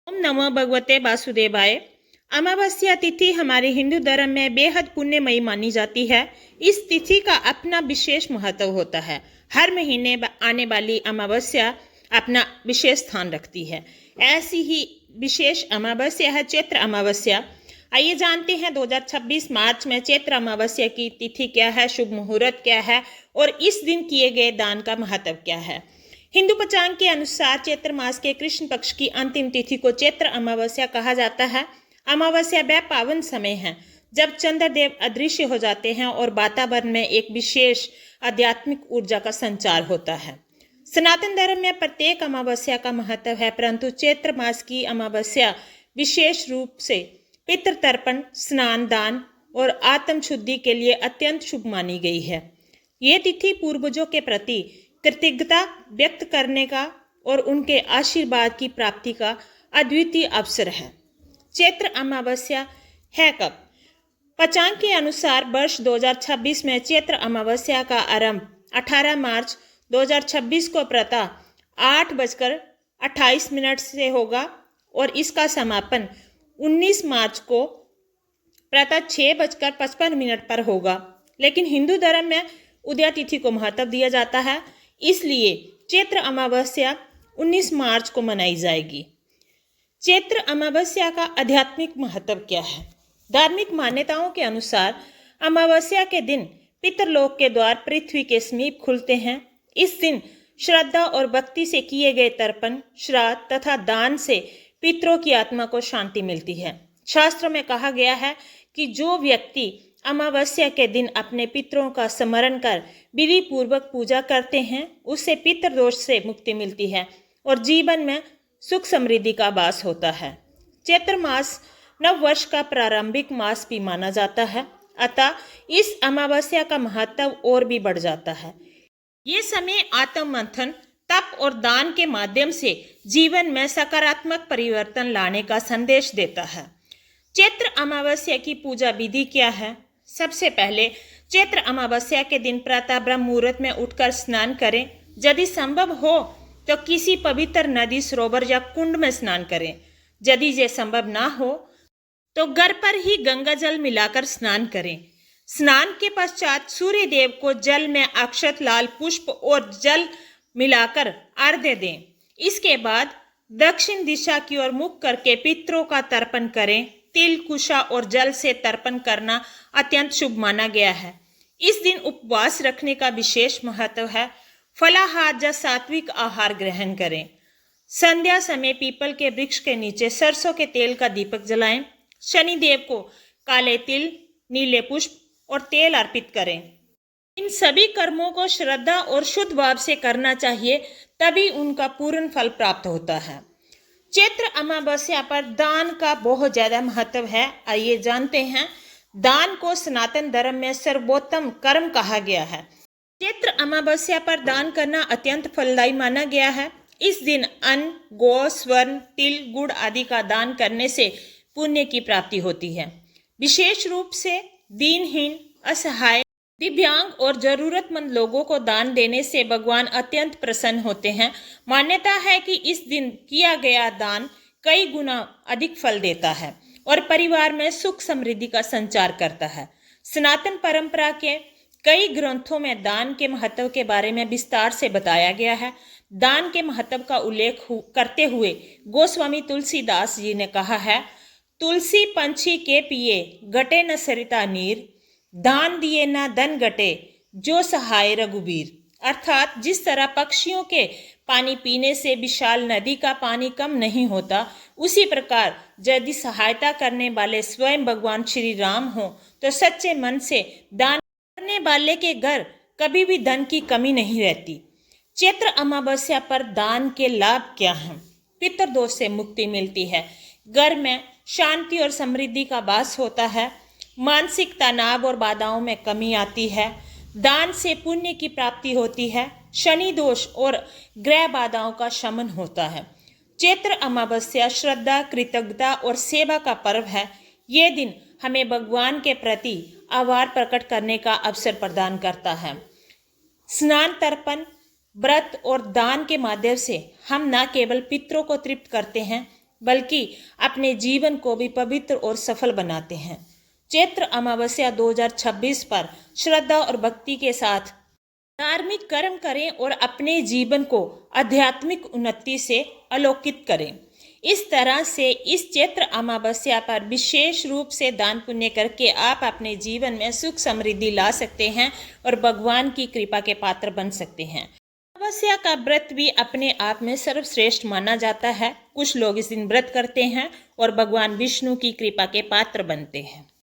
ओम नमो भगवते वासुदेवाय। अमावस्या तिथि हमारे हिंदू धर्म में बेहद पुण्यमयी मानी जाती है। इस तिथि का अपना विशेष महत्व होता है। हर महीने आने वाली अमावस्या अपना विशेष स्थान रखती है। ऐसी ही विशेष अमावस्या है चैत्र अमावस्या। आइए जानते हैं 2026 मार्च में चैत्र अमावस्या की तिथि क्या है, शुभ मुहूर्त क्या है और इस दिन किए गए दान का महत्व क्या है। हिंदू पंचांग के अनुसार चैत्र मास के कृष्ण पक्ष की अंतिम तिथि को चैत्र अमावस्या कहा जाता है। अमावस्या वह पावन समय है जब चंद्रदेव अदृश्य हो जाते हैं और वातावरण में एक विशेष आध्यात्मिक ऊर्जा का संचार होता है। सनातन धर्म में प्रत्येक अमावस्या का महत्व है, परंतु चैत्र मास की अमावस्या विशेष रूप से पितृ तर्पण, स्नान, दान और आत्म शुद्धि के लिए अत्यंत शुभ मानी गई है। ये तिथि पूर्वजों के प्रति कृतज्ञता व्यक्त करने का और उनके आशीर्वाद की प्राप्ति का अद्वितीय अवसर है। चैत्र अमावस्या है कब? पंचांग के अनुसार वर्ष 2026 में चैत्र अमावस्या का आरंभ 18 मार्च 2026 को प्रातः 8:28 से होगा और इसका समापन 19 मार्च को प्रातः 6:55 पर होगा। लेकिन हिंदू धर्म में उदया तिथि को महत्व दिया जाता है, इसलिए चैत्र अमावस्या 19 मार्च को मनाई जाएगी। चैत्र अमावस्या का आध्यात्मिक महत्व क्या है? धार्मिक मान्यताओं के अनुसार अमावस्या के दिन पितरलोक के द्वार पृथ्वी के समीप खुलते हैं। इस दिन श्रद्धा और भक्ति से किए गए तर्पण, श्राद्ध तथा दान से पितरों की आत्मा को शांति मिलती है। शास्त्रों में कहा गया है कि जो व्यक्ति अमावस्या के दिन अपने पितरों का स्मरण कर विधि पूर्वक पूजा करते हैं, उससे पितृ दोष से मुक्ति मिलती है और जीवन में सुख समृद्धि का वास होता है। चैत्र मास नव वर्ष का प्रारंभिक मास भी माना जाता है, अतः इस अमावस्या का महत्व और भी बढ़ जाता है। ये समय आत्म मंथन, तप और दान के माध्यम से जीवन में सकारात्मक परिवर्तन लाने का संदेश देता है। चैत्र अमावस्या की पूजा विधि क्या है? सबसे पहले चैत्र अमावस्या के दिन प्रातः ब्रह्म मुहूर्त में उठकर स्नान करें। यदि संभव हो तो किसी पवित्र नदी, सरोवर या कुंड में स्नान करें। यदि ये संभव ना हो तो घर पर ही गंगा जल मिलाकर स्नान करें। स्नान के पश्चात सूर्य देव को जल में अक्षत, लाल पुष्प और जल मिलाकर अर्घ्य दें। इसके बाद दक्षिण दिशा की ओर मुख करके पितरों का तर्पण करें। तिल, कुशा और जल से तर्पण करना अत्यंत शुभ माना गया है। इस दिन उपवास रखने का विशेष महत्व है। फलाहार या सात्विक आहार ग्रहण करें। संध्या समय पीपल के वृक्ष के नीचे सरसों के तेल का दीपक जलाएं। शनि देव को काले तिल, नीले पुष्प और तेल अर्पित करें। इन सभी कर्मों को श्रद्धा और शुद्ध भाव से करना चाहिए, तभी उनका पूर्ण फल प्राप्त होता है। चैत्र अमावस्या पर दान का बहुत ज्यादा महत्व है। आइए जानते हैं। दान को सनातन धर्म में सर्वोत्तम कर्म कहा गया है। चैत्र अमावस्या पर दान करना अत्यंत फलदायी माना गया है। इस दिन अन्न, गौ, स्वर्ण, तिल, गुड़ आदि का दान करने से पुण्य की प्राप्ति होती है। विशेष रूप से दीनहीन, असहाय, दिव्यांग और जरूरतमंद लोगों को दान देने से भगवान अत्यंत प्रसन्न होते हैं। मान्यता है कि इस दिन किया गया दान कई गुना अधिक फल देता है और परिवार में सुख समृद्धि का संचार करता है। सनातन परंपरा के कई ग्रंथों में दान के महत्व के बारे में विस्तार से बताया गया है। दान के महत्व का उल्लेख करते हुए गोस्वामी तुलसीदास जी ने कहा है, तुलसी पंछी के पिए घटे न सरिता नीर, दान दिए ना धन घटे जो सहाय रघुबीर। अर्थात जिस तरह पक्षियों के पानी पीने से विशाल नदी का पानी कम नहीं होता, उसी प्रकार यदि सहायता करने वाले स्वयं भगवान श्री राम हो तो सच्चे मन से दान करने वाले के घर कभी भी धन की कमी नहीं रहती। चैत्र अमावस्या पर दान के लाभ क्या हैं? पितृदोष से मुक्ति मिलती है, घर में शांति और समृद्धि का वास होता है, मानसिक तनाव और बाधाओं में कमी आती है, दान से पुण्य की प्राप्ति होती है, शनि दोष और ग्रह बाधाओं का शमन होता है। चैत्र अमावस्या श्रद्धा, कृतज्ञता और सेवा का पर्व है। ये दिन हमें भगवान के प्रति आभार प्रकट करने का अवसर प्रदान करता है। स्नान, तर्पण, व्रत और दान के माध्यम से हम न केवल पितरों को तृप्त करते हैं, बल्कि अपने जीवन को भी पवित्र और सफल बनाते हैं। चैत्र अमावस्या 2026 पर श्रद्धा और भक्ति के साथ धार्मिक कर्म करें और अपने जीवन को आध्यात्मिक उन्नति से अलौकित करें। इस तरह से इस चैत्र अमावस्या पर विशेष रूप से दान पुण्य करके आप अपने जीवन में सुख समृद्धि ला सकते हैं और भगवान की कृपा के पात्र बन सकते हैं। अमावस्या का व्रत भी अपने आप में सर्वश्रेष्ठ माना जाता है। कुछ लोग इस दिन व्रत करते हैं और भगवान विष्णु की कृपा के पात्र बनते हैं।